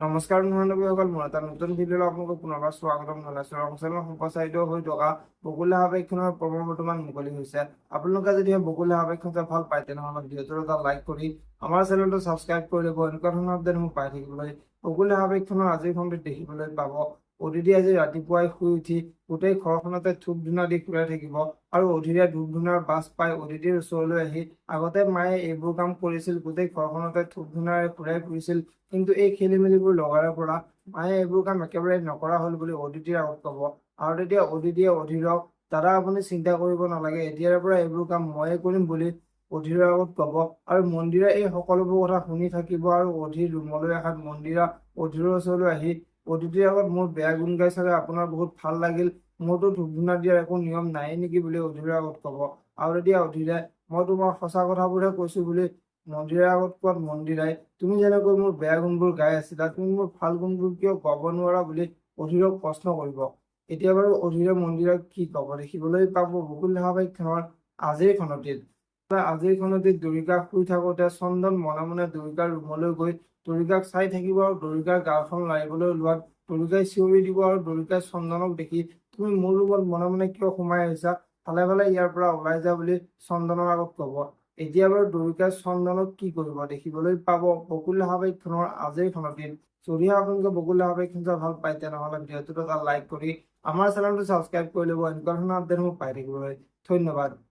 নমস্কাৰ মহানবীসকল, মোৰ এটা নতুন ভিডিঅ'লৈ আপোনালোকক পুনৰবাৰ স্বাগতম জনাইছো। ৰংচেলৰ সম্প্ৰচাৰিত হৈ থকা বকুলা আৱেক্ষণৰ পৰ্ব বৰ্তমান মুকলি হৈছে। আপোনালোকে যদি বকুলা আৱেক্ষণ চাই ভাল পায় তেনেহ'লে ভিডিঅ'টো এটা লাইক কৰি আমাৰ চেনেলটো ছাবস্ক্ৰাইব কৰি ল'ব। এনেকুৱা ধৰণৰ আপডেট মোক পাই থাকিবলৈ। বকুলা আৱেক্ষণৰ আজিৰ খণ্ডত দেখিবলৈ পাব অদিতি আজি ৰাতিপুৱাই শুই উঠি গোটেই ঘৰখনতে ধূপ ধূনা দি ফুৰাই থাকিব আৰু অধীৰে ধূপ ধূনাৰ বাছ পাই অদিতিৰ ওচৰলৈ আহি আগতে মায়ে এইবোৰ কাম কৰিছিল, গোটেই ঘৰখনতে ধূপ ধূনাৰে ফুৰাই ফুৰিছিল, কিন্তু এই খেলি মেলিবোৰ লগাৰ পৰা মায়ে এইবোৰ কাম একেবাৰে নকৰা হ'ল বুলি অদিতিৰ আগত ক'ব। আৰু তেতিয়া অদিতিয়ে অধীৰক, দাদা আপুনি চিন্তা কৰিব নালাগে, এতিয়াৰ পৰা এইবোৰ কাম ময়ে কৰিম বুলি অধীৰৰ আগত ক'ব। আৰু মন্দিৰে এই সকলোবোৰ কথা শুনি থাকিব আৰু অধীৰ ৰুমলৈ অহাত মন্দিৰা অধীৰৰ ওচৰলৈ আহি অদিতিৰ আগত মোৰ বেয়া গুণ গাই চাগে আপোনাৰ বহুত ভাল লাগিল, মোৰতো ধূপ ধূনা দিয়াৰ একো নিয়ম নাই নেকি বুলি অধীৰৰ আগত ক'ব। আৰু তেতিয়া অধীৰে মই তোমাৰ সঁচা কথাবোৰহে কৈছো বুলি মন্দিৰৰ আগত কোৱাত মন্দিৰাই তুমি যেনেকৈ মোৰ বেয়া গুণবোৰ গাই আছিলা, তুমি মোৰ ভাল গুণবোৰ কিয় গাব নোৱাৰা বুলি অধীৰক প্ৰশ্ন কৰিব। এতিয়া বাৰু অধীৰে মন্দিৰক কি ক'ব দেখিবলৈ পাব বকুল আৱেক্ষণৰ আজিৰ খনতিত। আজিৰ খনতিত দুৰ্গা শুই থাকোতে চন্দন মনে মনে দুৰ্গাৰ ৰুমলৈ গৈ দুৰ্গাক চাই থাকিব আৰু দুৰ্গাৰ গালখন লাৰিবলৈ লোৱাত দুৰ্গাই চিঞৰি দিব আৰু দুৰ্গাই চন্দনক দেখি তুমি মোৰ ৰুমত মনে মনে কিয় সোমাই আহিছা, ভালে ভালে ইয়াৰ পৰা ওলাই যা বুলি চন্দনৰ আগত ক'ব। এতিয়া বাৰু দুৰ্গাই চন্দনক কি কৰিব দেখিবলৈ পাব বকুল আৱেক্ষণৰ আজিৰ খনতিত। যদি আপোনালোকে বকুল আৱেক্ষণ চাই ভাল পায় তেনেহ'লে ভিডিঅ'টোত এটা লাইক কৰি আমাৰ চেনেলটো ছাবস্ক্ৰাইব কৰি ল'ব। এনেকুৱা ধৰণৰ আপডেট মোক পাই থাকিবলৈ। ধন্যবাদ।